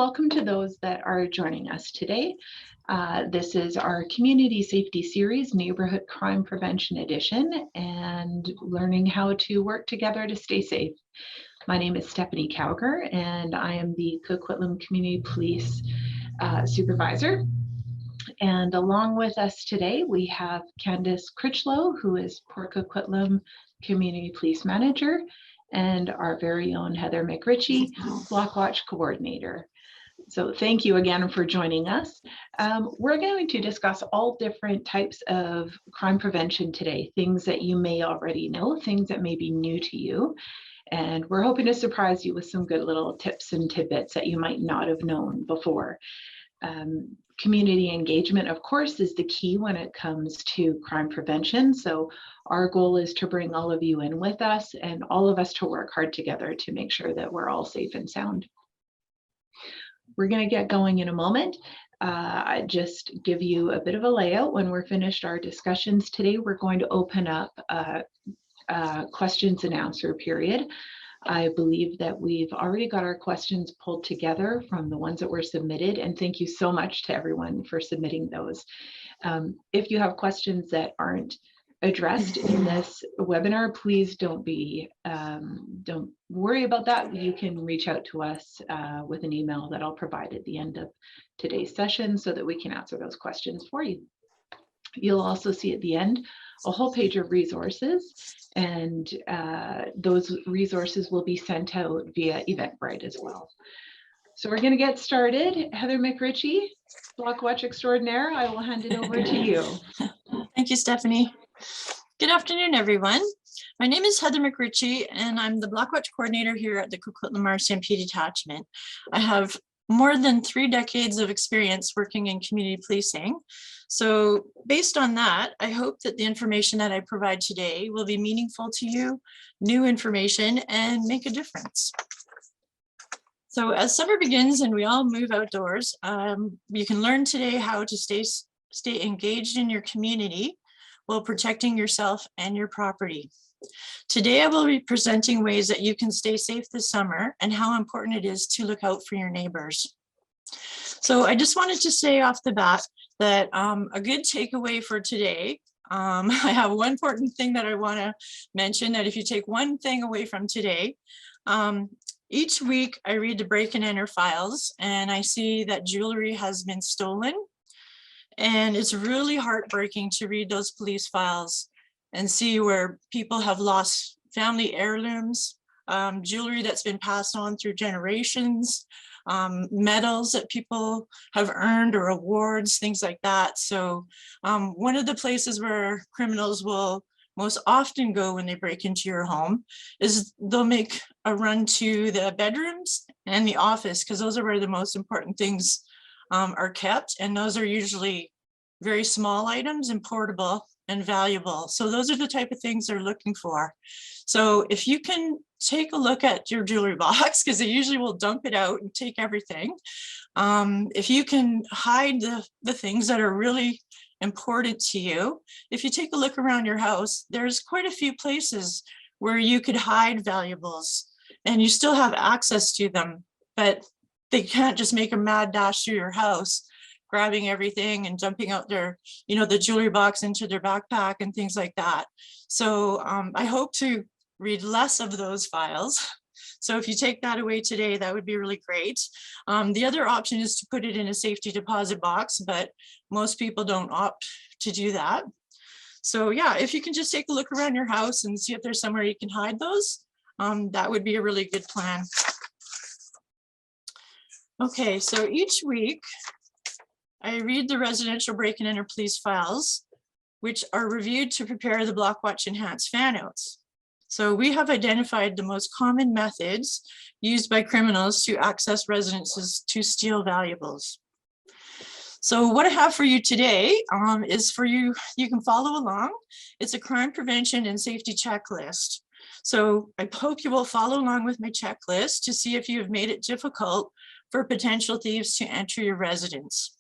Welcome to those that are joining us today. This is our Community Safety Series, Neighborhood Crime Prevention Edition, and learning how to work together to stay safe. My name is Stephanie Cowger, and I am the Coquitlam Community Police Supervisor. And along with us today, we have Candace Critchlow, who is Port Coquitlam Community Police Manager, and our very own Heather McRitchie, Block Watch Coordinator. So thank you again for joining us. We're going to discuss all different types of crime prevention today, things that you may already know, things that may be new to you. And we're hoping to surprise you with some good little tips and tidbits that you might not have known before. Community engagement, of course, is the key when it comes to crime prevention. So our goal is to bring all of you in with us and all of us to work hard together to make sure that we're all safe and sound. We're going to get going in a moment. I just give you a bit of a layout. When we're finished our discussions today, we're going to open up a questions and answer period. I believe that we've already got our questions pulled together from the ones that were submitted, and thank you so much to everyone for submitting those. If you have questions that aren't addressed in this webinar, please don't worry about that. You can reach out to us with an email that I'll provide at the end of today's session so that we can answer those questions for you. You'll also see at the end a whole page of resources, and those resources will be sent out via Eventbrite as well. So we're going to get started. Heather McRitchie, Block Watch Extraordinaire, I will hand it over to you. Thank you, Stephanie. Good afternoon, everyone. My name is Heather McRitchie, and I'm the Block Watch Coordinator here at the Coquitlam RCMP Detachment. I have more than 3 decades of experience working in community policing. So based on that, I hope that the information that I provide today will be meaningful to you, new information, and make a difference. So as summer begins and we all move outdoors, you can learn today how to stay engaged in your community while protecting yourself and your property. Today, I will be presenting ways that you can stay safe this summer and how important it is to look out for your neighbors. So I just wanted to say off the bat that a good takeaway for today, I have one important thing that I want to mention, that if you take one thing away from today, each week I read the break and enter files and I see that jewelry has been stolen. And it's really heartbreaking to read those police files and see where people have lost family heirlooms, jewelry that's been passed on through generations, medals that people have earned or awards, things like that. So one of the places where criminals will most often go when they break into your home is they'll make a run to the bedrooms and the office, because those are where the most important things are kept, and those are usually very small items and portable and valuable. So those are the type of things they're looking for. So if you can take a look at your jewelry box, because they usually will dump it out and take everything. If you can hide the things that are really important to you, if you take a look around your house, there's quite a few places where you could hide valuables and you still have access to them, but they can't just make a mad dash through your house, grabbing everything and dumping out their, the jewelry box into their backpack and things like that. So I hope to read less of those files. So if you take that away today, that would be really great. The other option is to put it in a safety deposit box, but most people don't opt to do that. So yeah, if you can just take a look around your house and see if there's somewhere you can hide those, that would be a really good plan. Okay, so each week, I read the residential break and enter police files, which are reviewed to prepare the Block Watch Enhanced fan outs. So we have identified the most common methods used by criminals to access residences to steal valuables. So what I have for you today is for you can follow along. It's a crime prevention and safety checklist. So I hope you will follow along with my checklist to see if you have made it difficult for potential thieves to enter your residence.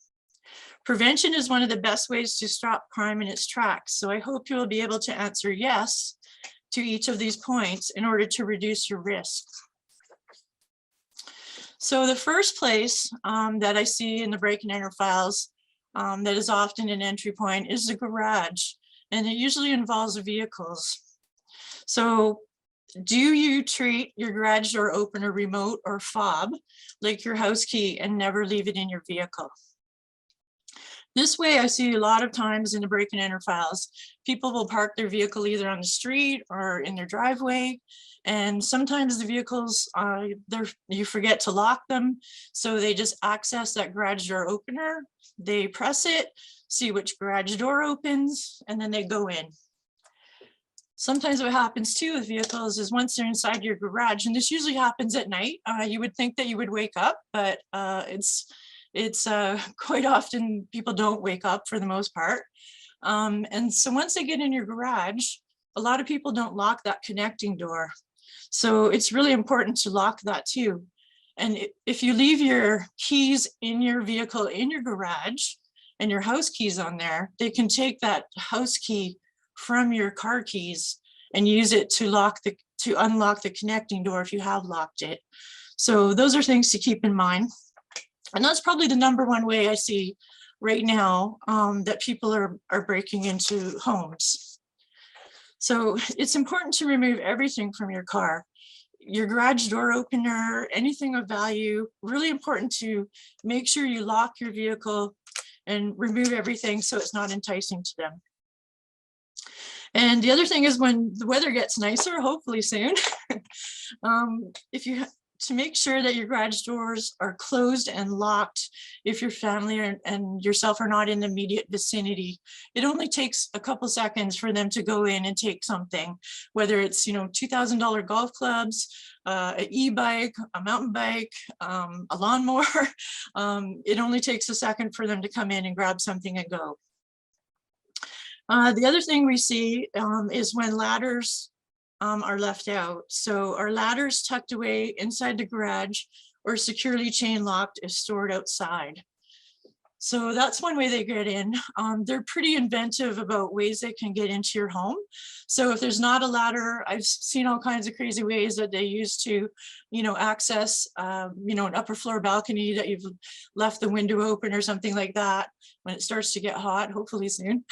Prevention is one of the best ways to stop crime in its tracks. So I hope you will be able to answer yes to each of these points in order to reduce your risk. So the first place that I see in the break and enter files that is often an entry point is the garage, and it usually involves vehicles. So do you treat your garage door opener remote or fob like your house key and never leave it in your vehicle? This way, I see a lot of times in the break and enter files, people will park their vehicle either on the street or in their driveway. And sometimes the vehicles, you forget to lock them. So they just access that garage door opener, they press it, see which garage door opens, and then they go in. Sometimes what happens too with vehicles is once they're inside your garage, and this usually happens at night, you would think that you would wake up, but it's quite often people don't wake up for the most part. And so once they get in your garage, a lot of people don't lock that connecting door. So it's really important to lock that too. And if you leave your keys in your vehicle in your garage and your house keys on there, they can take that house key from your car keys and use it to unlock the connecting door if you have locked it. So those are things to keep in mind. And that's probably the #1 way I see right now that people are breaking into homes. So it's important to remove everything from your car. Your garage door opener, anything of value, really important to make sure you lock your vehicle and remove everything so it's not enticing to them. And the other thing is when the weather gets nicer, hopefully soon, to make sure that your garage doors are closed and locked if your family and yourself are not in the immediate vicinity. It only takes a couple seconds for them to go in and take something, whether it's $2,000 golf clubs, an e-bike, a mountain bike, a lawnmower. It only takes a second for them to come in and grab something and go. The other thing we see is when ladders are left out. So our ladders tucked away inside the garage or securely chain locked is stored outside. So that's one way they get in. They're pretty inventive about ways they can get into your home. So if there's not a ladder, I've seen all kinds of crazy ways that they use to, access, an upper floor balcony that you've left the window open or something like that when it starts to get hot, hopefully soon.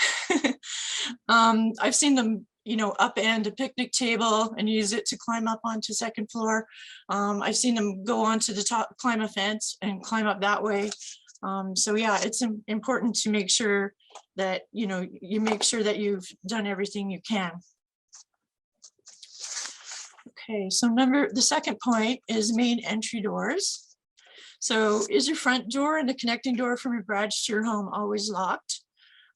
I've seen them upend a picnic table and use it to climb up onto second floor. I've seen them go onto the top, climb a fence and climb up that way. So yeah, it's important to make sure that, you make sure that you've done everything you can. Okay, so the second point is main entry doors. So is your front door and the connecting door from your garage to your home always locked?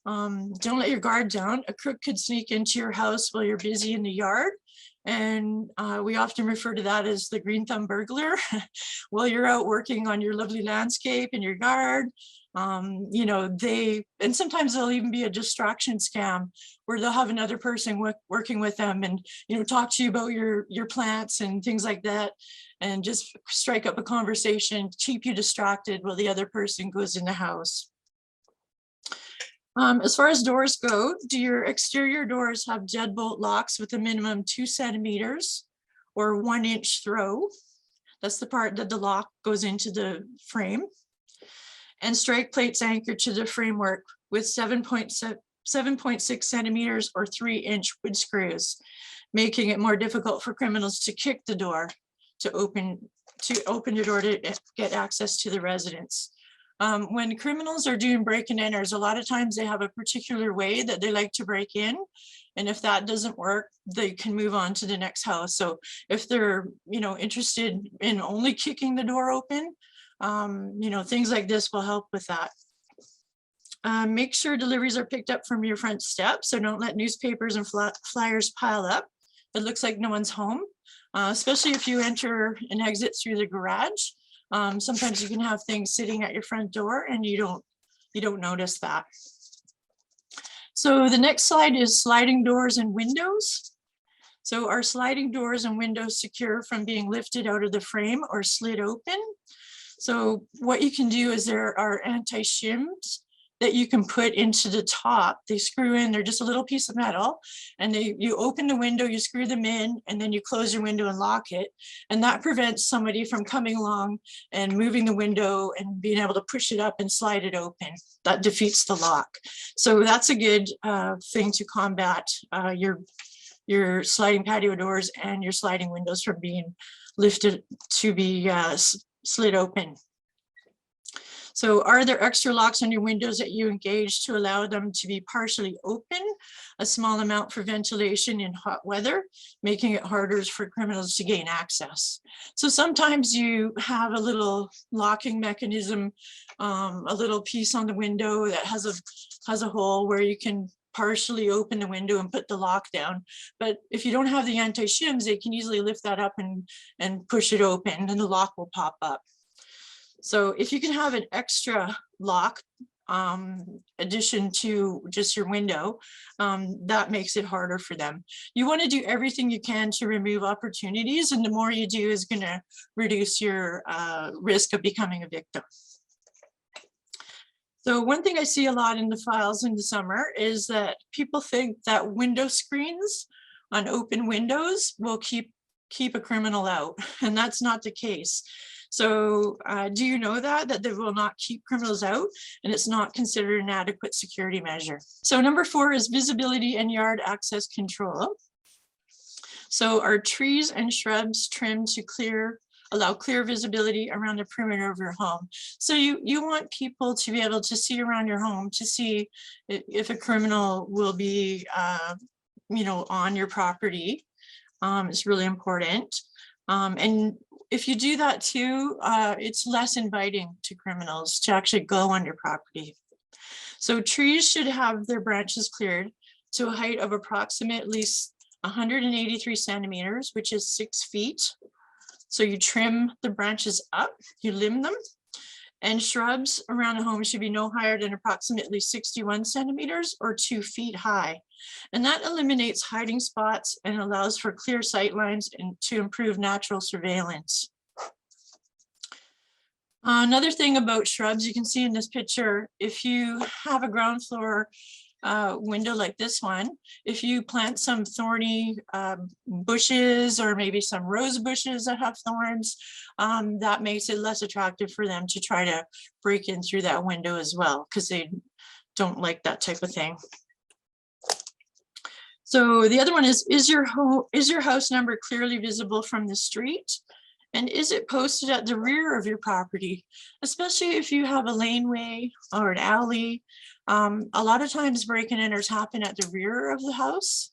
Don't let your guard down. A crook could sneak into your house while you're busy in the yard. And we often refer to that as the green thumb burglar. While you're out working on your lovely landscape in your yard, and sometimes there'll even be a distraction scam where they'll have another person working with them and, talk to you about your plants and things like that, and just strike up a conversation, keep you distracted while the other person goes in the house. As far as doors go, do your exterior doors have deadbolt locks with a minimum 2 centimeters or 1 inch throw? That's the part that the lock goes into the frame. And strike plates anchored to the framework with 7.6 centimeters or 3 inch wood screws, making it more difficult for criminals to kick the door to open your door to get access to the residence. When criminals are doing break and enters, a lot of times they have a particular way that they like to break in. And if that doesn't work, they can move on to the next house. So if they're, interested in only kicking the door open, things like this will help with that. Make sure deliveries are picked up from your front steps. So don't let newspapers and flyers pile up. It looks like no one's home, especially if you enter and exit through the garage. Sometimes you can have things sitting at your front door and you don't notice that. So the next slide is sliding doors and windows. So are sliding doors and windows secure from being lifted out of the frame or slid open? So what you can do is there are anti-shims that you can put into the top. They screw in, they're just a little piece of metal, and you open the window, you screw them in, and then you close your window and lock it. And that prevents somebody from coming along and moving the window and being able to push it up and slide it open. That defeats the lock. So that's a good thing to combat your sliding patio doors and your sliding windows from being lifted to be slid open. So are there extra locks on your windows that you engage to allow them to be partially open, a small amount for ventilation in hot weather, making it harder for criminals to gain access? So sometimes you have a little locking mechanism, a little piece on the window that has a hole where you can partially open the window and put the lock down. But if you don't have the anti-shims, they can easily lift that up and push it open, and the lock will pop up. So if you can have an extra lock addition to just your window, that makes it harder for them. You want to do everything you can to remove opportunities, and the more you do is going to reduce your risk of becoming a victim. So one thing I see a lot in the files in the summer is that people think that window screens on open windows will keep a criminal out, and that's not the case. So do you know that they will not keep criminals out, and it's not considered an adequate security measure? So number 4 is visibility and yard access control. So are trees and shrubs trimmed to allow clear visibility around the perimeter of your home? So you want people to be able to see around your home to see if a criminal will be on your property. It's really important. And if you do that too, it's less inviting to criminals to actually go on your property. So trees should have their branches cleared to a height of approximately 183 centimeters, which is 6 feet. So you trim the branches up, you limb them, and shrubs around the home should be no higher than approximately 61 centimeters or 2 feet high. And that eliminates hiding spots and allows for clear sight lines and to improve natural surveillance. Another thing about shrubs, you can see in this picture, if you have a ground floor window like this one, if you plant some thorny bushes or maybe some rose bushes that have thorns, that makes it less attractive for them to try to break in through that window as well, because they don't like that type of thing. So the other one is your house number clearly visible from the street? And is it posted at the rear of your property? Especially if you have a laneway or an alley. A lot of times break-in and enters happen at the rear of the house.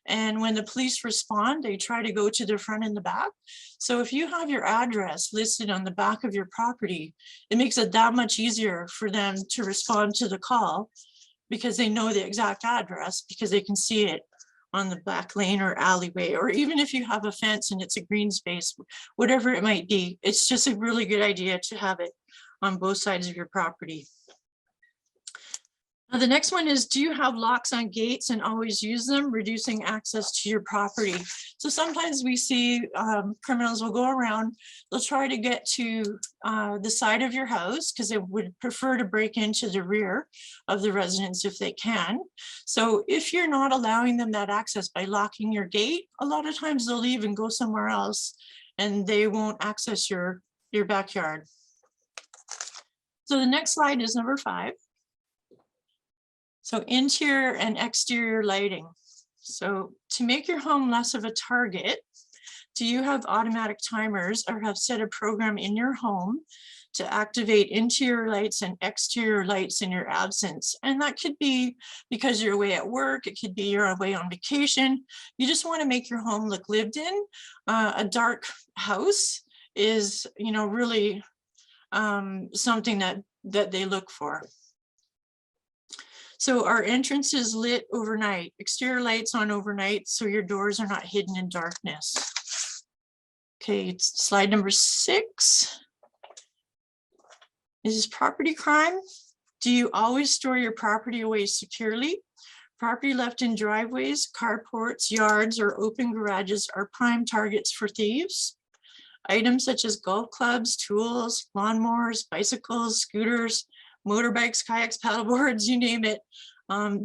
And when the police respond, they try to go to the front and the back. So if you have your address listed on the back of your property, it makes it that much easier for them to respond to the call, because they know the exact address, because they can see it on the back lane or alleyway. Or even if you have a fence and it's a green space, whatever it might be, it's just a really good idea to have it on both sides of your property. Now, the next one is, do you have locks on gates and always use them, reducing access to your property? So sometimes we see criminals will go around, they'll try to get to the side of your house because they would prefer to break into the rear of the residence if they can. So if you're not allowing them that access by locking your gate, a lot of times they'll leave and go somewhere else and they won't access your backyard. So the next slide is number 5. So interior and exterior lighting. So to make your home less of a target, do you have automatic timers or have set a program in your home to activate interior lights and exterior lights in your absence? And that could be because you're away at work, it could be you're away on vacation. You just want to make your home look lived in. A dark house is, really something that they look for. So our entrance is lit overnight, exterior lights on overnight, so your doors are not hidden in darkness. Okay, slide number 6. This is property crime. Do you always store your property away securely? Property left in driveways, carports, yards, or open garages are prime targets for thieves. Items such as golf clubs, tools, lawnmowers, bicycles, scooters, motorbikes, kayaks, paddleboards, you name it.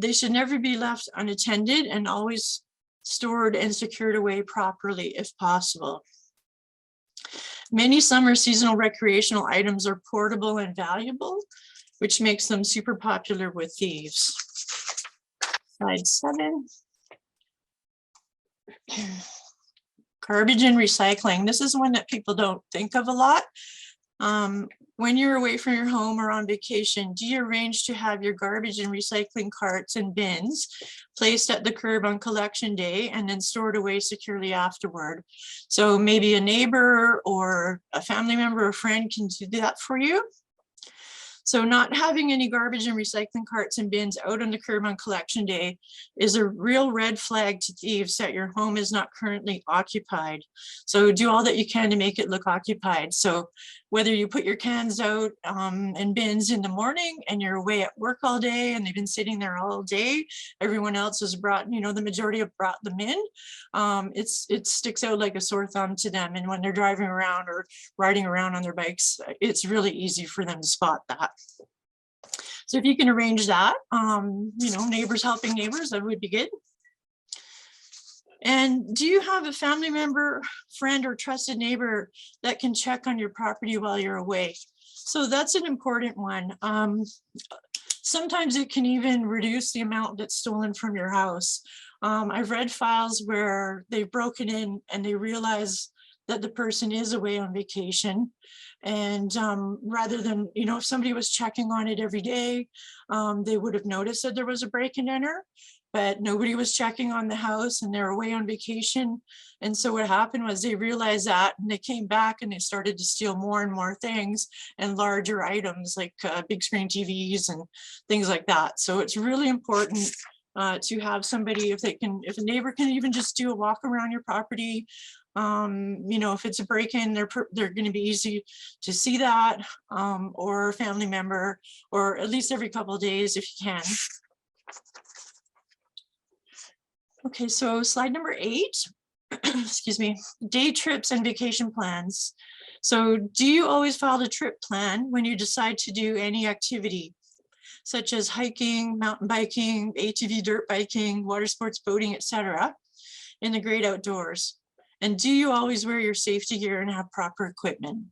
They should never be left unattended and always stored and secured away properly if possible. Many summer seasonal recreational items are portable and valuable, which makes them super popular with thieves. Slide 7. Garbage and recycling. This is one that people don't think of a lot. When you're away from your home or on vacation, do you arrange to have your garbage and recycling carts and bins placed at the curb on collection day and then stored away securely afterward? So maybe a neighbor or a family member or friend can do that for you. So not having any garbage and recycling carts and bins out on the curb on collection day is a real red flag to thieves that your home is not currently occupied. So do all that you can to make it look occupied. So whether you put your cans out and bins in the morning and you're away at work all day and they've been sitting there all day, everyone else has brought, you know, the majority have brought them in. It sticks out like a sore thumb to them. And when they're driving around or riding around on their bikes, it's really easy for them to spot that. So if you can arrange that, you know, neighbors helping neighbors, that would be good. And do you have a family member, friend, or trusted neighbor that can check on your property while you're away? So that's an important one. Sometimes it can even reduce the amount that's stolen from your house. I've read files where they've broken in and they realize that the person is away on vacation. And rather than, you know, if somebody was checking on it every day, they would have noticed that there was a break and enter, but nobody was checking on the house and they're away on vacation. And so what happened was they realized that and they came back and they started to steal more and more things and larger items like big screen TVs and things like that. So it's really important to have somebody, if a neighbor can even just do a walk around your property. You know, if it's a break-in, they're going to be easy to see that, or a family member, or at least every couple of days if you can. Okay, so slide number 8, excuse me, day trips and vacation plans. So do you always follow the trip plan when you decide to do any activity, such as hiking, mountain biking, ATV dirt biking, water sports, boating, etc., in the great outdoors? And do you always wear your safety gear and have proper equipment?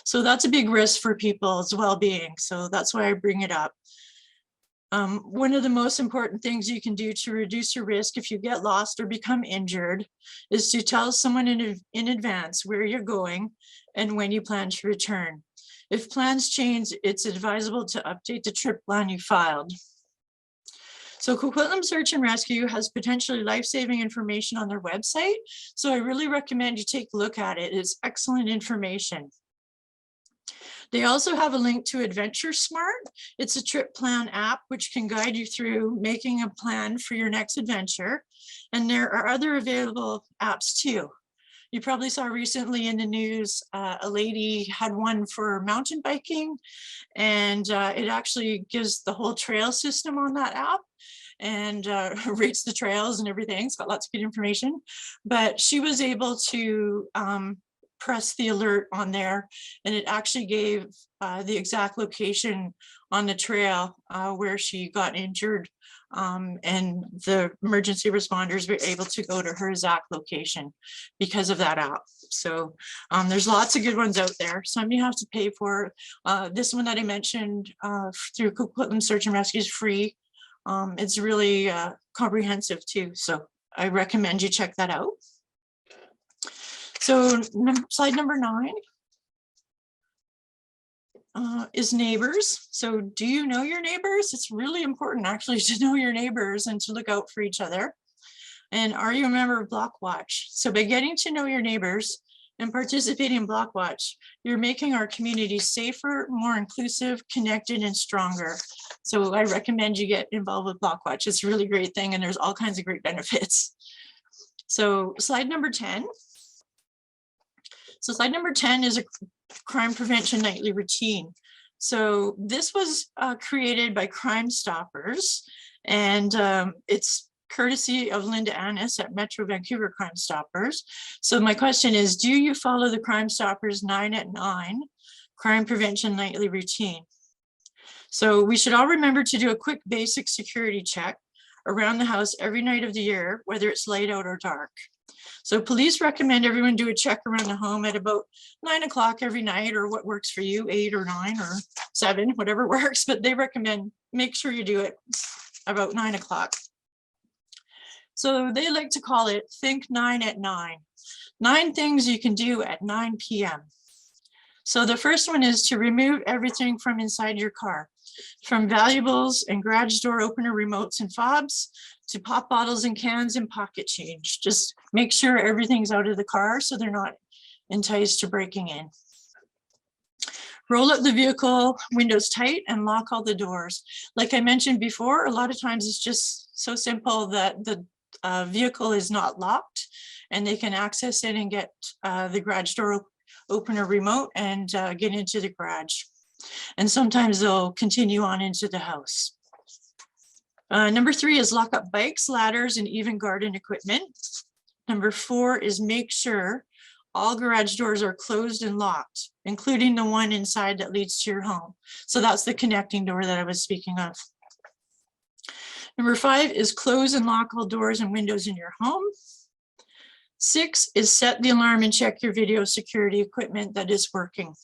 So that's a big risk for people's well-being. So that's why I bring it up. One of the most important things you can do to reduce your risk if you get lost or become injured is to tell someone in advance where you're going and when you plan to return. If plans change, it's advisable to update the trip plan you filed. So Coquitlam Search and Rescue has potentially life-saving information on their website. So I really recommend you take a look at it. It's excellent information. They also have a link to Adventure Smart. It's a trip plan app which can guide you through making a plan for your next adventure. And there are other available apps too. You probably saw recently in the news, a lady had one for mountain biking, and it actually gives the whole trail system on that app and rates the trails and everything. It's got lots of good information, but she was able to press the alert on there, and it actually gave the exact location on the trail where she got injured, and the emergency responders were able to go to her exact location because of that app. So there's lots of good ones out there. Some you have to pay for. This one that I mentioned through Coquitlam Search and Rescue is free. It's really comprehensive too, so I recommend you check that out. So slide number 9 is neighbors. So do you know your neighbors? It's really important actually to know your neighbors and to look out for each other. And are you a member of Block Watch? So by getting to know your neighbors and participating in Block Watch, you're making our community safer, more inclusive, connected, and stronger. So I recommend you get involved with Block Watch. It's a really great thing, and there's all kinds of great benefits. So slide number 10. So slide number 10 is a crime prevention nightly routine. So this was created by Crime Stoppers, and it's courtesy of Linda Annis at Metro Vancouver Crime Stoppers. So my question is, do you follow the Crime Stoppers 9 at 9 crime prevention nightly routine? So we should all remember to do a quick basic security check around the house every night of the year, whether it's light out or dark. So police recommend everyone do a check around the home at about 9 o'clock every night, or what works for you, 8 or 9 or 7, whatever works, but they recommend make sure you do it about 9 o'clock. So they like to call it Think 9 at 9. 9 things you can do at 9 p.m. So the first one is to remove everything from inside your car, from valuables and garage door opener remotes and fobs to pop bottles and cans and pocket change. Just make sure everything's out of the car so they're not enticed to breaking in. Roll up the vehicle windows tight and lock all the doors. Like I mentioned before, a lot of times it's just so simple that the vehicle is not locked and they can access it and get the garage door opener remote and get into the garage. And sometimes they'll continue on into the house. Number 3 is lock up bikes, ladders, and even garden equipment. Number 4 is make sure all garage doors are closed and locked, including the one inside that leads to your home. So that's the connecting door that I was speaking of. Number 5 is close and lock all doors and windows in your home. 6 is set the alarm and check your video security equipment that is working.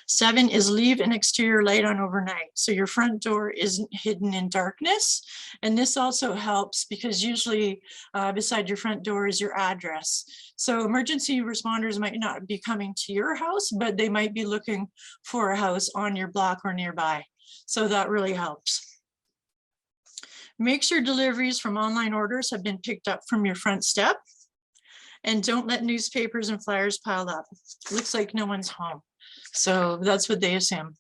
7 is leave an exterior light on overnight, so your front door isn't hidden in darkness. And this also helps because usually beside your front door is your address. So emergency responders might not be coming to your house, but they might be looking for a house on your block or nearby. So that really helps. Make sure deliveries from online orders have been picked up from your front step. And don't let newspapers and flyers pile up. Looks like no one's home. So that's what they assume.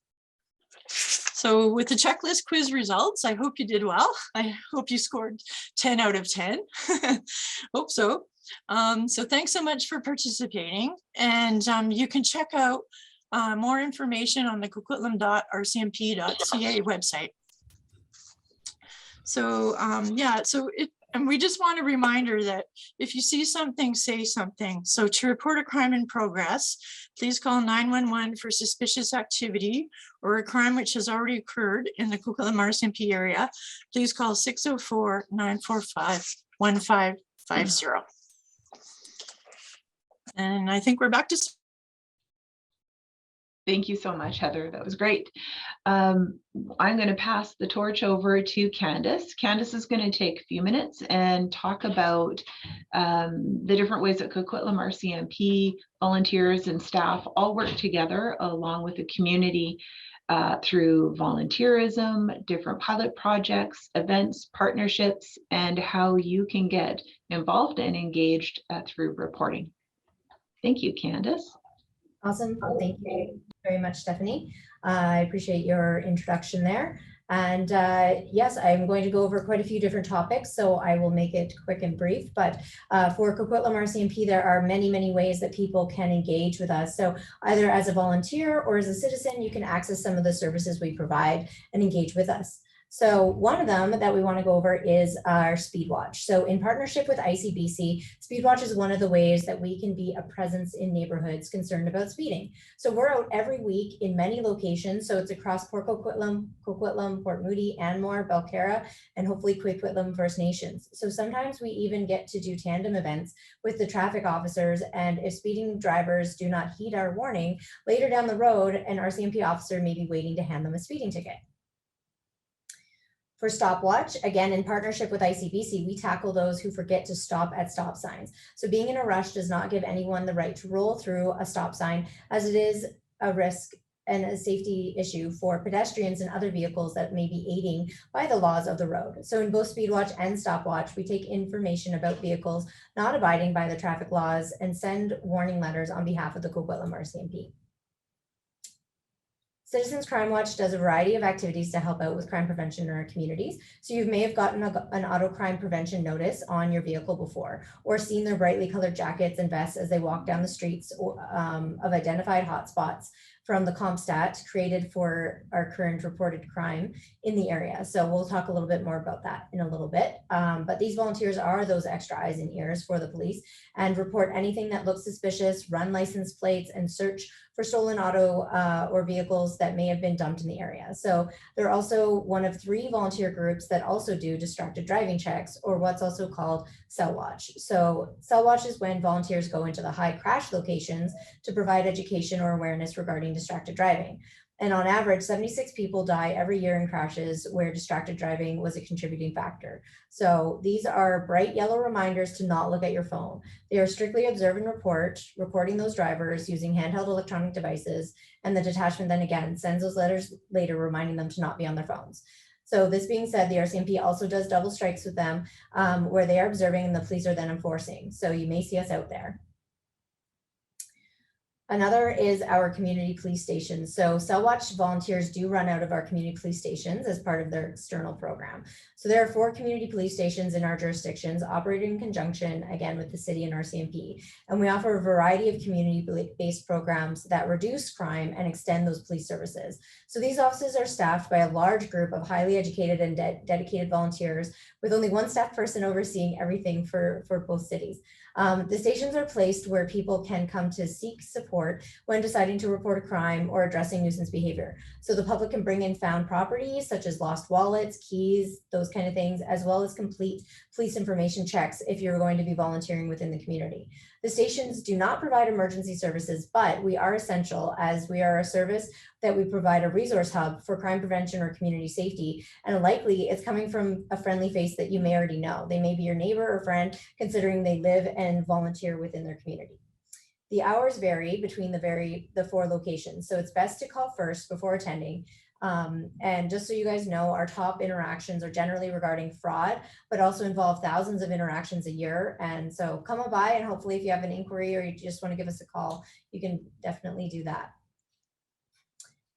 So with the checklist quiz results, I hope you did well. I hope you scored 10 out of 10. Hope so. So thanks so much for participating. And you can check out more information on the coquitlam.rcmp.ca website. So yeah, and we just want a reminder that if you see something, say something. So to report a crime in progress, please call 911 for suspicious activity or a crime which has already occurred in the Coquitlam RCMP area. Please call 604-945-1550. And I think we're back to. Thank you so much, Heather. That was great. I'm going to pass the torch over to Candace. Candace is going to take a few minutes and talk about the different ways that Coquitlam RCMP volunteers and staff all work together along with the community through volunteerism, different pilot projects, events, partnerships, and how you can get involved and engaged through reporting. Thank you, Candace. Awesome. Thank you very much, Stephanie. I appreciate your introduction there. And yes, I'm going to go over quite a few different topics, so I will make it quick and brief. But for Coquitlam RCMP, there are many, many ways that people can engage with us. So either as a volunteer or as a citizen, you can access some of the services we provide and engage with us. So one of them that we want to go over is our Speedwatch. So in partnership with ICBC, Speedwatch is one of the ways that we can be a presence in neighborhoods concerned about speeding. So we're out every week in many locations. So it's across Port Coquitlam, Port Moody, Anmore, Belcarra, and hopefully Coquitlam First Nations. So sometimes we even get to do tandem events with the traffic officers. And if speeding drivers do not heed our warning, later down the road, an RCMP officer may be waiting to hand them a speeding ticket. For Stopwatch, again, in partnership with ICBC, we tackle those who forget to stop at stop signs. So being in a rush does not give anyone the right to roll through a stop sign, as it is a risk and a safety issue for pedestrians and other vehicles that may be aiding by the laws of the road. So in both Speedwatch and Stopwatch, we take information about vehicles not abiding by the traffic laws and send warning letters on behalf of the Coquitlam RCMP. Citizens Crime Watch does a variety of activities to help out with crime prevention in our communities. So you may have gotten an auto crime prevention notice on your vehicle before, or seen their brightly colored jackets and vests as they walk down the streets of identified hotspots from the CompStat created for our current reported crime in the area. So we'll talk a little bit more about that in a little bit. But these volunteers are those extra eyes and ears for the police and report anything that looks suspicious, run license plates, and search for stolen auto or vehicles that may have been dumped in the area. So they're also one of 3 volunteer groups that also do distracted driving checks, or what's also called cell watch. So cell watch is when volunteers go into the high crash locations to provide education or awareness regarding distracted driving. And on average, 76 people die every year in crashes where distracted driving was a contributing factor. So these are bright yellow reminders to not look at your phone. They are strictly observe and report, recording those drivers using handheld electronic devices. And the detachment then again sends those letters later reminding them to not be on their phones. So this being said, the RCMP also does double strikes with them where they are observing and the police are then enforcing. So you may see us out there. Another is our community police stations. So Cell Watch volunteers do run out of our community police stations as part of their external program. So there are 4 community police stations in our jurisdictions operating in conjunction, again, with the city and RCMP. And we offer a variety of community-based programs that reduce crime and extend those police services. So these offices are staffed by a large group of highly educated and dedicated volunteers with only 1 staff person overseeing everything for both cities. The stations are placed where people can come to seek support when deciding to report a crime or addressing nuisance behavior. So the public can bring in found properties such as lost wallets, keys, those kind of things, as well as complete police information checks if you're going to be volunteering within the community. The stations do not provide emergency services, but we are essential as we are a service that we provide a resource hub for crime prevention or community safety. And likely it's coming from a friendly face that you may already know. They may be your neighbor or friend, considering they live and volunteer within their community. The hours vary between the 4 locations. So it's best to call first before attending. And just so you guys know, our top interactions are generally regarding fraud, but also involve thousands of interactions a year. And so come on by, and hopefully if you have an inquiry or you just want to give us a call, you can definitely do that.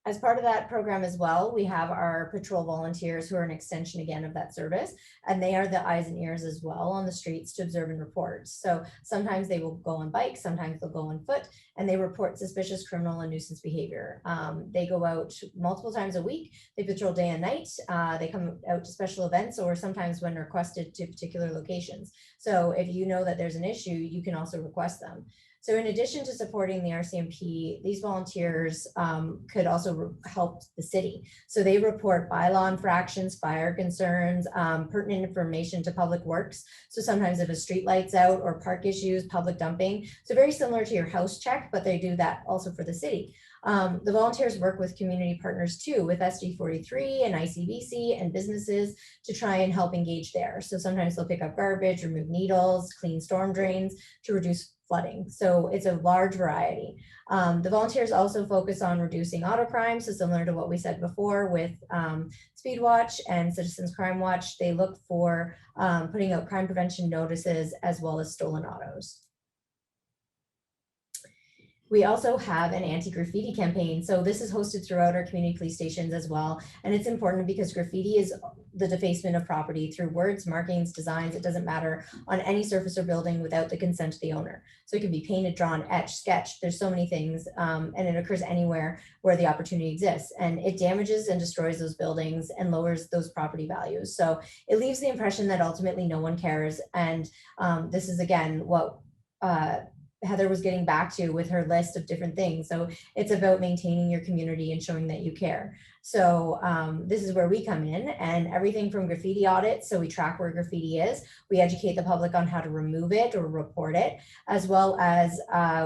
As part of that program as well, we have our patrol volunteers who are an extension again of that service, and they are the eyes and ears as well on the streets to observe and report. So sometimes they will go on bikes, sometimes they'll go on foot, and they report suspicious criminal and nuisance behavior. They go out multiple times a week. They patrol day and night. They come out to special events or sometimes when requested to particular locations. So if you know that there's an issue, you can also request them. So in addition to supporting the RCMP, these volunteers could also help the city. So they report bylaw infractions, fire concerns, pertinent information to public works. So sometimes if a street light's out or park issues, public dumping. So very similar to your house check, but they do that also for the city. The volunteers work with community partners too, with SD43 and ICBC and businesses to try and help engage there. So sometimes they'll pick up garbage, remove needles, clean storm drains to reduce flooding. So it's a large variety. The volunteers also focus on reducing auto crime. So similar to what we said before with Speed Watch and Citizens Crime Watch, they look for putting out crime prevention notices as well as stolen autos. We also have an anti-graffiti campaign. So this is hosted throughout our community police stations as well. And it's important because graffiti is the defacement of property through words, markings, designs, it doesn't matter, on any surface or building without the consent of the owner. So it can be painted, drawn, etched, sketched. There's so many things, and it occurs anywhere where the opportunity exists. And it damages and destroys those buildings and lowers those property values. So it leaves the impression that ultimately no one cares. And this is again what Heather was getting back to with her list of different things. So it's about maintaining your community and showing that you care. So this is where we come in, and everything from graffiti audits. So we track where graffiti is. We educate the public on how to remove it or report it, as well as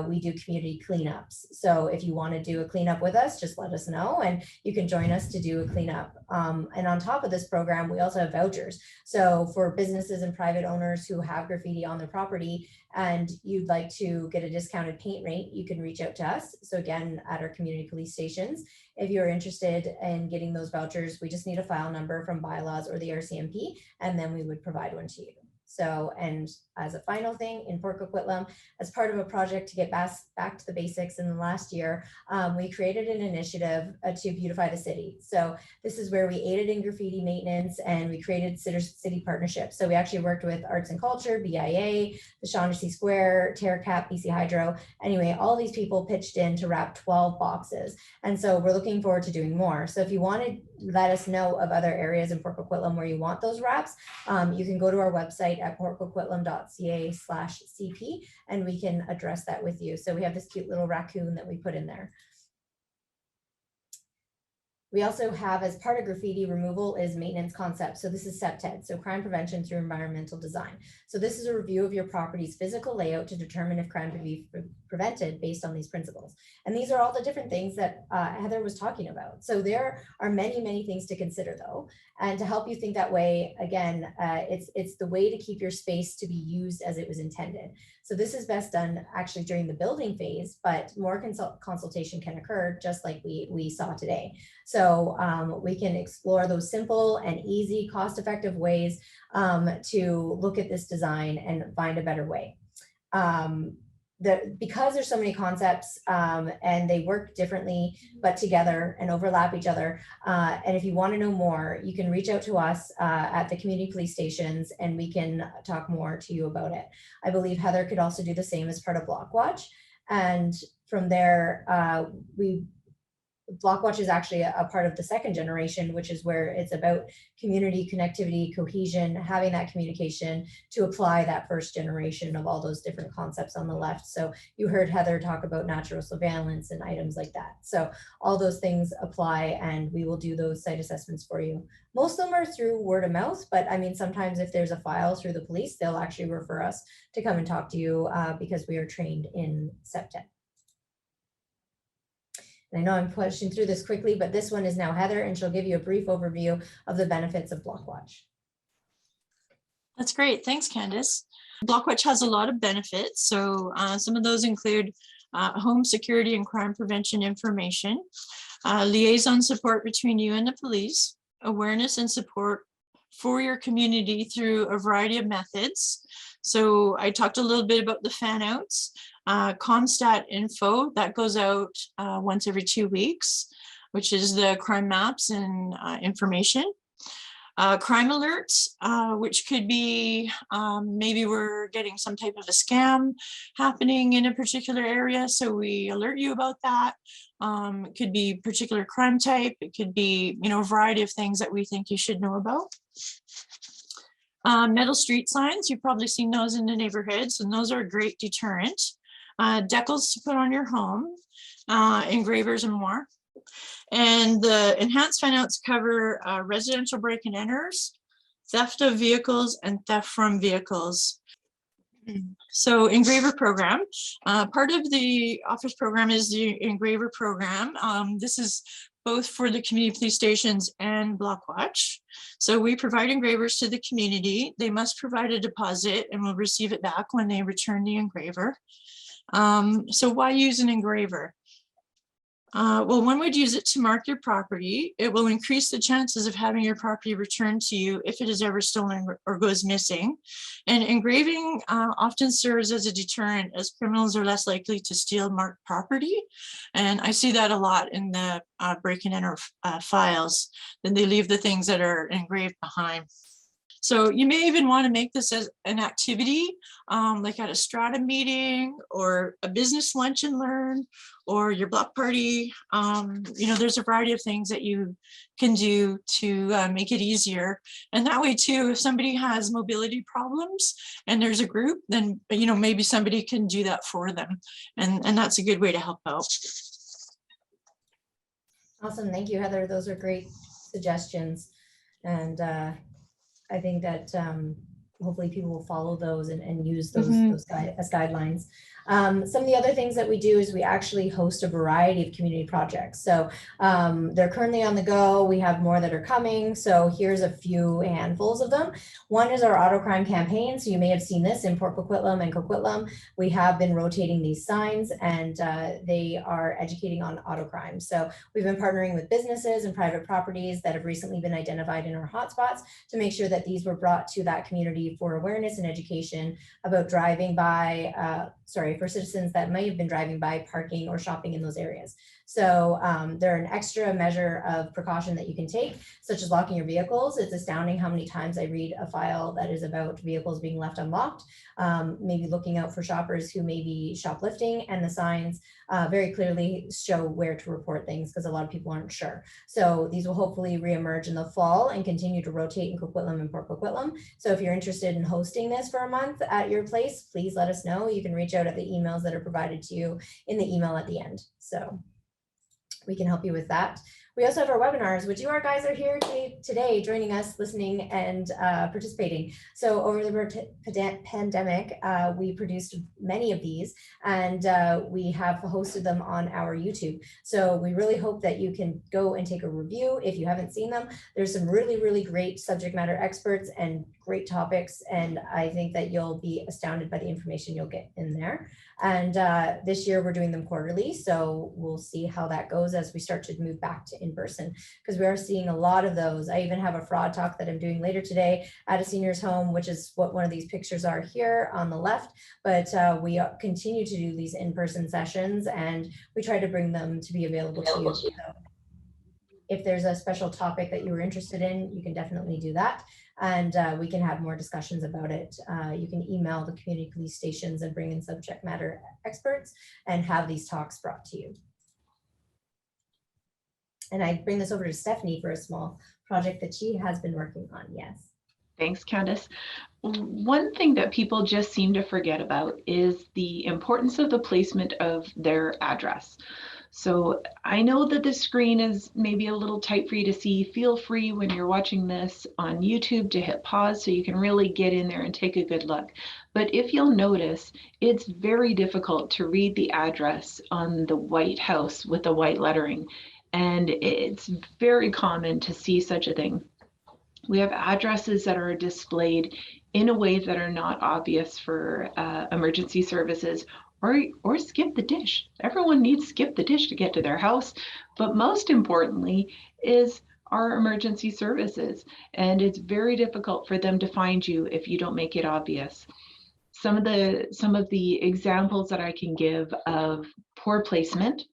we do community cleanups. So if you want to do a cleanup with us, just let us know and you can join us to do a cleanup. And on top of this program, we also have vouchers. So for businesses and private owners who have graffiti on their property and you'd like to get a discounted paint rate, you can reach out to us. So again, at our community police stations, if you're interested in getting those vouchers, we just need a file number from bylaws or the RCMP, and then we would provide one to you. So, and as a final thing, in Port Coquitlam, as part of a project to get back to the basics in the last year, we created an initiative to beautify the city. So this is where we aided in graffiti maintenance and we created city partnerships. So we actually worked with Arts and Culture, BIA, the Shaughnessy Square, TerraCap, BC Hydro. Anyway, all these people pitched in to wrap 12 boxes. And so we're looking forward to doing more. So if you want to let us know of other areas in Port Coquitlam where you want those wraps, you can go to our website at portcoquitlam.ca/CP and we can address that with you. So we have this cute little raccoon that we put in there. We also have, as part of graffiti removal, is maintenance concepts. So this is CPTED, so crime prevention through environmental design. So this is a review of your property's physical layout to determine if crime can be prevented based on these principles. And these are all the different things that Heather was talking about. So there are many, many things to consider though. And to help you think that way, again, it's the way to keep your space to be used as it was intended. So this is best done actually during the building phase, but more consultation can occur just like we saw today. So we can explore those simple and easy, cost-effective ways to look at this design and find a better way. Because there's so many concepts and they work differently, but together and overlap each other. And if you want to know more, you can reach out to us at the community police stations and we can talk more to you about it. I believe Heather could also do the same as part of Blockwatch. And from there, Blockwatch is actually a part of the second generation, which is where it's about community connectivity, cohesion, having that communication to apply that first generation of all those different concepts on the left. So you heard Heather talk about natural surveillance and items like that. So all those things apply and we will do those site assessments for you. Most of them are through word of mouth, but I mean, sometimes if there's a file through the police, they'll actually refer us to come and talk to you because we are trained in CPTED. And I know I'm pushing through this quickly, but this one is now Heather, and she'll give you a brief overview of the benefits of Blockwatch. That's great. Thanks, Candice. Blockwatch has a lot of benefits. So some of those include home security and crime prevention information, liaison support between you and the police, awareness and support for your community through a variety of methods. So I talked a little bit about the fan outs. Comstat info that goes out once every 2 weeks, which is the crime maps and information. Crime alerts, which could be maybe we're getting some type of a scam happening in a particular area, so we alert you about that. It could be particular crime type. It could be, you know, a variety of things that we think you should know about. Metal street signs, you've probably seen those in the neighborhoods, and those are a great deterrent. Decals to put on your home, engravers and more. And the enhanced fan outs cover residential break and enters, theft of vehicles, and theft from vehicles. So Engraver program, part of the office program is the Engraver program. This is both for the community police stations and Blockwatch. So we provide engravers to the community. They must provide a deposit and will receive it back when they return the engraver. So why use an engraver? Well, one would use it to mark your property. It will increase the chances of having your property returned to you if it is ever stolen or goes missing. And engraving often serves as a deterrent, as criminals are less likely to steal marked property. And I see that a lot in the break and enter files. Then they leave the things that are engraved behind. So you may even want to make this as an activity, like at a strata meeting or a business lunch and learn, or your block party. You know, there's a variety of things that you can do to make it easier. And that way too, if somebody has mobility problems and there's a group, then, you know, maybe somebody can do that for them. And that's a good way to help out. Awesome, thank you, Heather. Those are great suggestions. And I think that hopefully people will follow those and use those, as guidelines. Some of the other things that we do is we actually host a variety of community projects. So they're currently on the go. We have more that are coming. So here's a few handfuls of them. One is our auto crime campaign. So you may have seen this in Port Coquitlam and Coquitlam. We have been rotating these signs and they are educating on auto crime. So we've been partnering with businesses and private properties that have recently been identified in our hotspots to make sure that these were brought to that community for awareness and education about driving by, for citizens that may have been driving by, parking, or shopping in those areas. So they're an extra measure of precaution that you can take, such as locking your vehicles. It's astounding how many times I read a file that is about vehicles being left unlocked, maybe looking out for shoppers who may be shoplifting, and the signs very clearly show where to report things because a lot of people aren't sure. So these will hopefully reemerge in the fall and continue to rotate in Coquitlam and Port Coquitlam. So if you're interested in hosting this for a month at your place, please let us know. You can reach out at the emails that are provided to you in the email at the end. So we can help you with that. We also have our webinars, which you guys are here today joining us, listening and participating. So over the pandemic, we produced many of these and we have hosted them on our YouTube. So we really hope that you can go and take a review if you haven't seen them. There's some really, really great subject matter experts and great topics. And I think that you'll be astounded by the information you'll get in there. And this year we're doing them quarterly. So we'll see how that goes as we start to move back to in person, because we are seeing a lot of those. I even have a fraud talk that I'm doing later today at a senior's home, which is what one of these pictures are here on the left. But we continue to do these in-person sessions and we try to bring them to be available to you. So if there's a special topic that you were interested in, you can definitely do that. And we can have more discussions about it. You can email the community police stations and bring in subject matter experts and have these talks brought to you. And I bring this over to Stephanie for a small project that she has been working on. Yes. Thanks, Candace. One thing that people just seem to forget about is the importance of the placement of their address. So I know that the screen is maybe a little tight for you to see. Feel free when you're watching this on YouTube to hit pause so you can really get in there and take a good look. But if you'll notice, it's very difficult to read the address on the white house with the white lettering. And it's very common to see such a thing. We have addresses that are displayed in a way that are not obvious for emergency services, or skip the dish. Everyone needs skip the dish to get to their house. But most importantly is our emergency services. And it's very difficult for them to find you if you don't make it obvious. Some of the examples that I can give of poor placement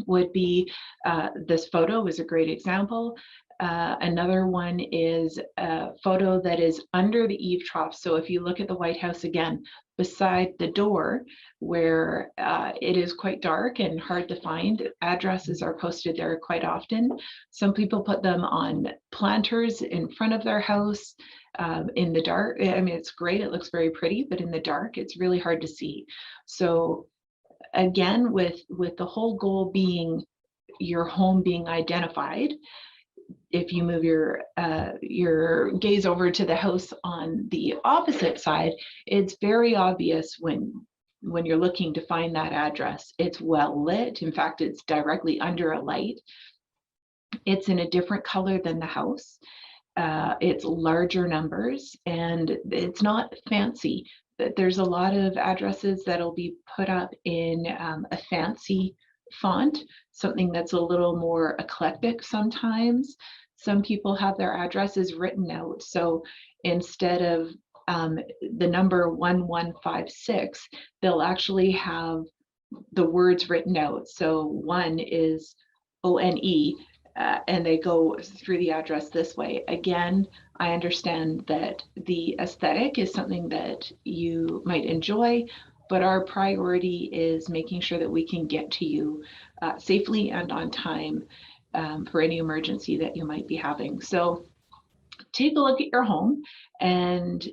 would be this photo is a great example. Another one is a photo that is under the eave trough. So if you look at the White House again, beside the door where it is quite dark and hard to find, addresses are posted there quite often. Some people put them on planters in front of their house in the dark. I mean, it's great, it looks very pretty, but in the dark, it's really hard to see. So again, with the whole goal being your home being identified, if you move your gaze over to the house on the opposite side, it's very obvious when you're looking to find that address. It's well lit. In fact, it's directly under a light. It's in a different color than the house. It's larger numbers and it's not fancy. There's a lot of addresses that'll be put up in a fancy font, something that's a little more eclectic sometimes. Some people have their addresses written out. So instead of the number 1156, they'll actually have the words written out. So one is O-N-E, and they go through the address this way. Again, I understand that the aesthetic is something that you might enjoy, but our priority is making sure that we can get to you safely and on time for any emergency that you might be having. So take a look at your home and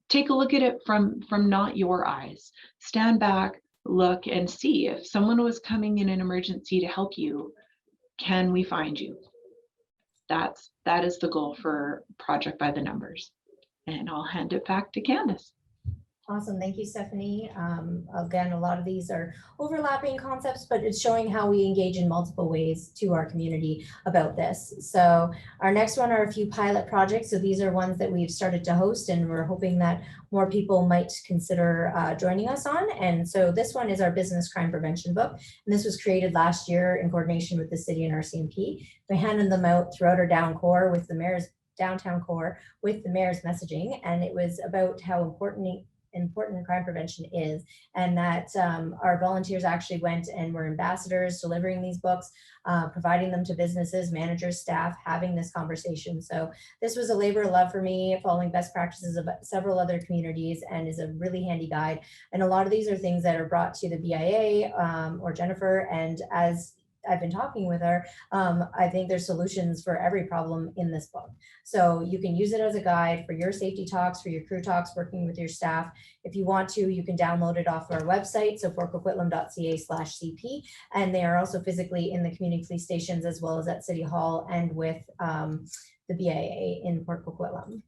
take a look at it from not your eyes. Stand back, look and see if someone was coming in an emergency to help you, can we find you? That is the goal for Project by the Numbers. And I'll hand it back to Candace. Awesome. Thank you, Stephanie. Again, a lot of these are overlapping concepts, but it's showing how we engage in multiple ways to our community about this. So our next one are a few pilot projects. So these are ones that we've started to host and we're hoping that more people might consider joining us on. And so this one is our business crime prevention book. And this was created last year in coordination with the city and RCMP. We handed them out throughout our downtown core with the mayor's messaging. And it was about how important important crime prevention is, and that our volunteers actually went and were ambassadors delivering these books, providing them to businesses, managers, staff, having this conversation. So this was a labor of love for me, following best practices of several other communities, and is a really handy guide. And a lot of these are things that are brought to the BIA or Jennifer, and as I've been talking with her, I think there's solutions for every problem in this book. So you can use it as a guide for your safety talks, for your crew talks, working with your staff. If you want to, you can download it off our website, so portcoquitlam.ca/CP, and they are also physically in the community police stations as well as at City Hall and with the BIA in Port Coquitlam.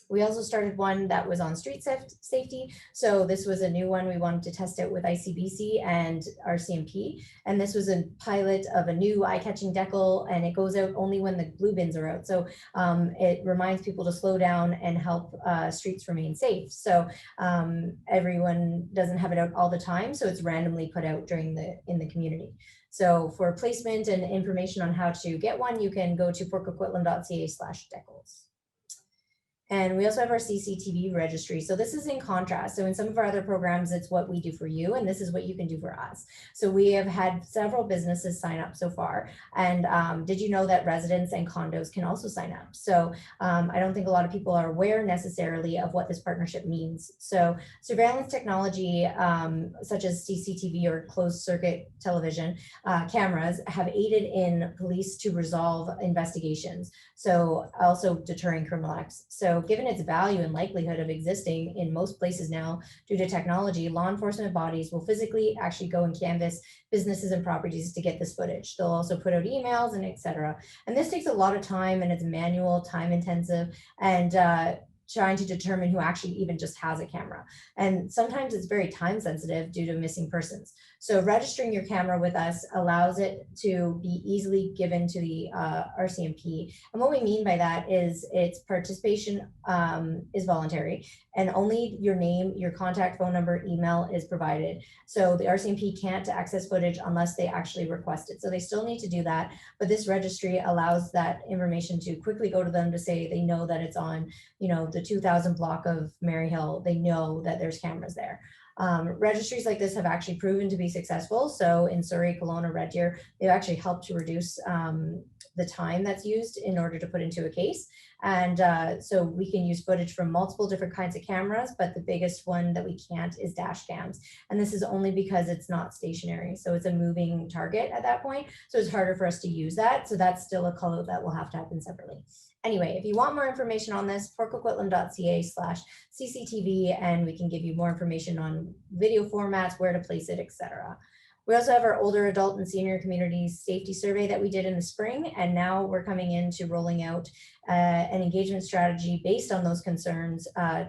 We also started one that was on street safety. So this was a new one. We wanted to test it with ICBC and RCMP. And this was a pilot of a new eye-catching decal, and it goes out only when the blue bins are out. So it reminds people to slow down and help streets remain safe. So everyone doesn't have it out all the time. So it's randomly put out in the community. So for placement and information on how to get one, you can go to portcoquitlam.ca/decals. And we also have our CCTV registry. So this is in contrast. So in some of our other programs, it's what we do for you, and this is what you can do for us. So we have had several businesses sign up so far. And did you know that residents and condos can also sign up? So I don't think a lot of people are aware necessarily of what this partnership means. So surveillance technology, such as CCTV or closed circuit television cameras, have aided in police to resolve investigations. So also deterring criminal acts. So given its value and likelihood of existing in most places now due to technology, law enforcement bodies will physically actually go and canvass businesses and properties to get this footage. They'll also put out emails and etc. And this takes a lot of time, and it's manual, time intensive, and trying to determine who actually even just has a camera. And sometimes it's very time sensitive due to missing persons. So registering your camera with us allows it to be easily given to the RCMP. And what we mean by that is its participation is voluntary, and only your name, your contact phone number, email is provided. So the RCMP can't access footage unless they actually request it. So they still need to do that, but this registry allows that information to quickly go to them to say they know that it's on, you know, the 2000 block of Maryhill. They know that there's cameras there. Registries like this have actually proven to be successful. So in Surrey, Kelowna, Red Deer, they've actually helped to reduce the time that's used in order to put into a case. And so we can use footage from multiple different kinds of cameras, but the biggest one that we can't is dash cams. And this is only because it's not stationary. So it's a moving target at that point. So it's harder for us to use that. So that's still a call that will have to happen separately. Anyway, if you want more information on this, portcoquitlam.ca/CCTV, and we can give you more information on video formats, where to place it, etc. We also have our older adult and senior communities safety survey that we did in the spring, and now we're coming into rolling out an engagement strategy based on those concerns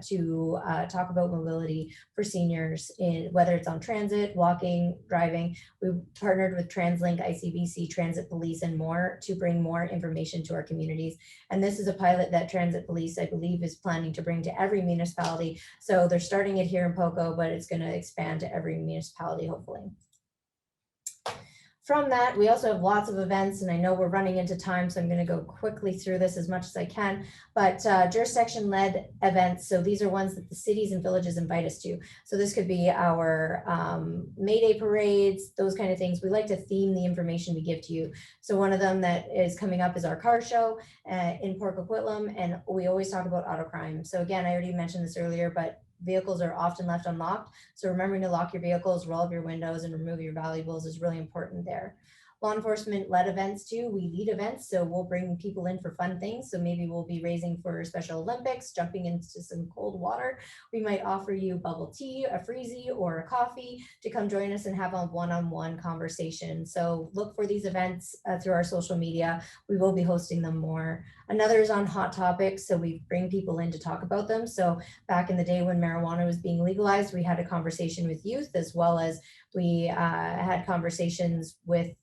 to talk about mobility for seniors, in whether it's on transit, walking, driving. We've partnered with TransLink, ICBC, Transit Police, and more to bring more information to our communities. And this is a pilot that Transit Police, I believe, is planning to bring to every municipality. So they're starting it here in Poco, but it's going to expand to every municipality, hopefully. From that, we also have lots of events, and I know we're running into time, so I'm going to go quickly through this as much as I can, but jurisdiction-led events. So these are ones that the cities and villages invite us to. So this could be our May Day parades, those kind of things. We like to theme the information we give to you. So one of them that is coming up is our car show in Port Coquitlam, and we always talk about auto crime. So again, I already mentioned this earlier, but vehicles are often left unlocked. So remembering to lock your vehicles, roll up your windows, and remove your valuables is really important there. Law enforcement led events too. We lead events, so we'll bring people in for fun things. So maybe we'll be raising for Special Olympics, jumping into some cold water. We might offer you bubble tea, a freezie, or a coffee to come join us and have a one-on-one conversation. So look for these events through our social media. We will be hosting them more. Another is on hot topics. So we bring people in to talk about them. So back in the day when marijuana was being legalized, we had a conversation with youth, as well as we had conversations with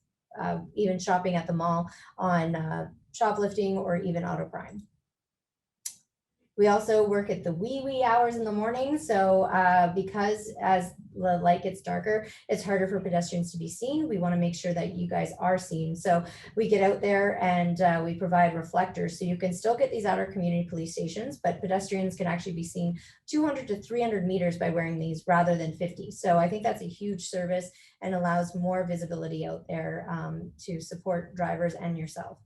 even shopping at the mall on shoplifting or even auto crime. We also work at the wee hours in the morning. So because as the light gets darker, it's harder for pedestrians to be seen. We want to make sure that you guys are seen. So we get out there and we provide reflectors. So you can still get these at our community police stations, but pedestrians can actually be seen 200 to 300 meters by wearing these rather than 50. So I think that's a huge service and allows more visibility out there to support drivers and yourself.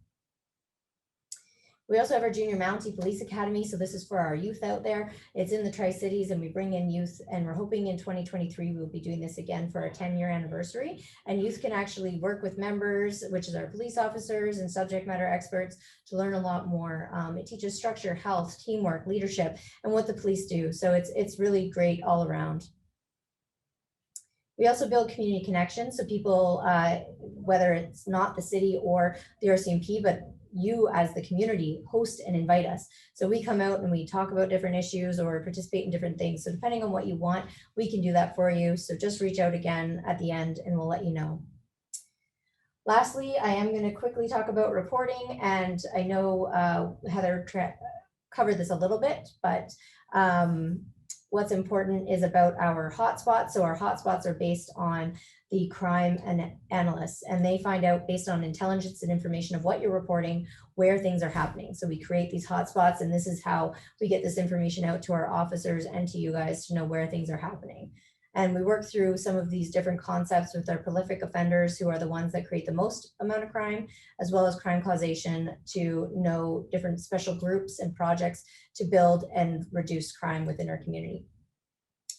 We also have our Junior Mountie Police Academy. So this is for our youth out there. It's in the Tri-Cities and we bring in youth, and we're hoping in 2023, we'll be doing this again for our 10-year anniversary. And youth can actually work with members, which is our police officers and subject matter experts, to learn a lot more. It teaches structure, health, teamwork, leadership, and what the police do. So it's really great all around. We also build community connections. So people, whether it's not the city or the RCMP, but you as the community host and invite us. So we come out and we talk about different issues or participate in different things. So depending on what you want, we can do that for you. So just reach out again at the end and we'll let you know. Lastly, I am going to quickly talk about reporting. And I know Heather covered this a little bit, but what's important is about our hotspots. So our hotspots are based on the crime analysts, and they find out based on intelligence and information of what you're reporting, where things are happening. So we create these hotspots, and this is how we get this information out to our officers and to you guys to know where things are happening. And we work through some of these different concepts with our prolific offenders, who are the ones that create the most amount of crime, as well as crime causation, to know different special groups and projects to build and reduce crime within our community.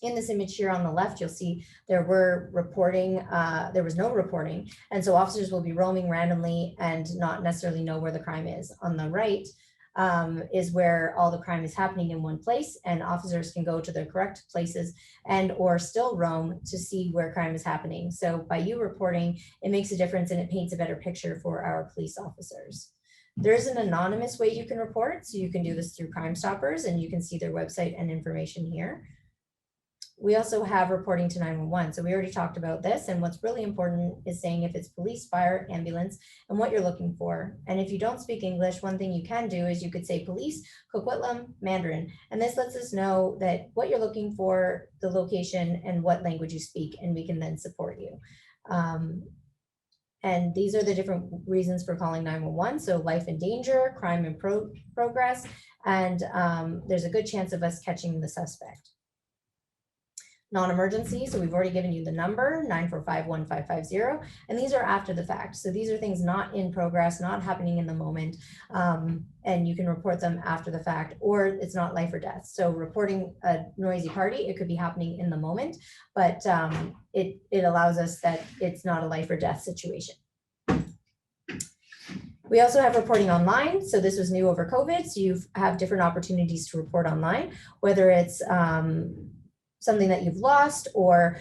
In this image here on the left, you'll see there was no reporting. And so officers will be roaming randomly and not necessarily know where the crime is. On the right is where all the crime is happening in one place, and officers can go to the correct places and or still roam to see where crime is happening. So by you reporting, it makes a difference and it paints a better picture for our police officers. There is an anonymous way you can report. So you can do this through Crime Stoppers, and you can see their website and information here. We also have reporting to 911. So we already talked about this, and what's really important is saying if it's police, fire, ambulance, and what you're looking for. And if you don't speak English, one thing you can do is you could say police, Coquitlam, Mandarin. And this lets us know that what you're looking for, the location, and what language you speak, and we can then support you. And these are the different reasons for calling 911. So life in danger, crime in progress, and there's a good chance of us catching the suspect. Non-emergency, so we've already given you the number, 945-1550, and these are after the fact. So these are things not in progress, not happening in the moment, and you can report them after the fact, or it's not life or death. So reporting a noisy party, it could be happening in the moment, but it allows us that it's not a life or death situation. We also have reporting online. So this was new over COVID. So you have different opportunities to report online, whether it's something that you've lost, or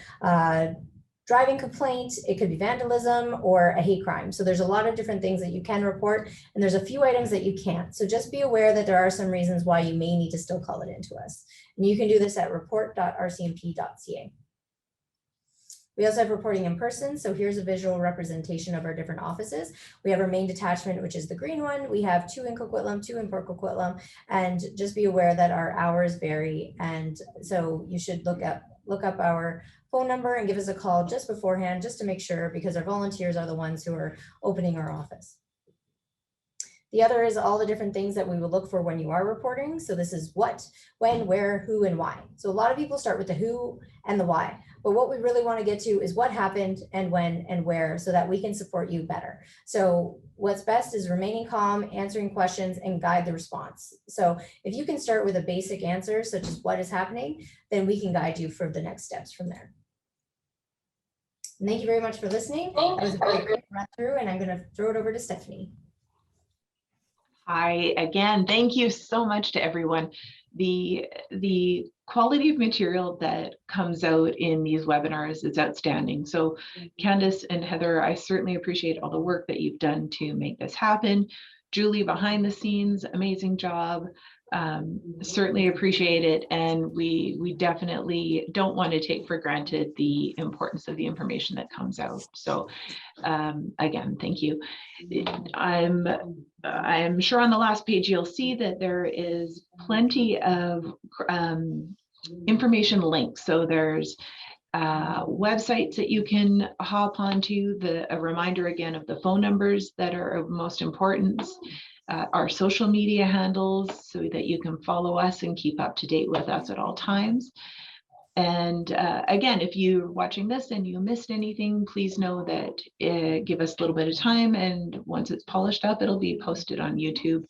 driving complaint, it could be vandalism or a hate crime. So there's a lot of different things that you can report, and there's a few items that you can't. So just be aware that there are some reasons why you may need to still call it into us. And you can do this at report.rcmp.ca. We also have reporting in person. So here's a visual representation of our different offices. We have our main detachment, which is the green one. We have 2 in Coquitlam, 2 in Port Coquitlam, and just be aware that our hours vary. And so you should look up our phone number and give us a call just beforehand, just to make sure, because our volunteers are the ones who are opening our office. The other is all the different things that we will look for when you are reporting. So this is what, when, where, who, and why. So a lot of people start with the who and the why, but what we really want to get to is what happened and when and where, so that we can support you better. So what's best is remaining calm, answering questions, and guide the response. So if you can start with a basic answer, such as what is happening, then we can guide you for the next steps from there. And thank you very much for listening. That was a very quick run through, and I'm going to throw it over to Stephanie. Hi, again, thank you so much to everyone. The quality of material that comes out in these webinars is outstanding. So Candace and Heather, I certainly appreciate all the work that you've done to make this happen. Julie behind the scenes, amazing job. Certainly appreciate it, and we definitely don't want to take for granted the importance of the information that comes out. So again, thank you. I'm sure on the last page you'll see that there is plenty of information links. So there's websites that you can hop onto, a reminder again of the phone numbers that are of most importance, our social media handles so that you can follow us and keep up to date with us at all times. And again, if you're watching this and you missed anything, please know that give us a little bit of time, and once it's polished up, it'll be posted on YouTube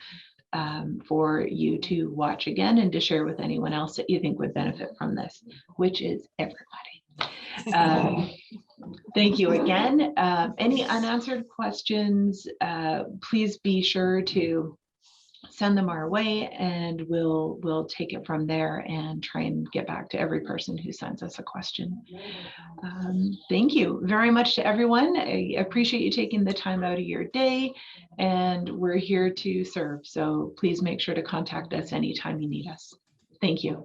for you to watch again and to share with anyone else that you think would benefit from this, which is everybody. Thank you again. Any unanswered questions, please be sure to send them our way, and we'll take it from there and try and get back to every person who sends us a question. Thank you very much to everyone. I appreciate you taking the time out of your day, and we're here to serve. So please make sure to contact us anytime you need us. Thank you.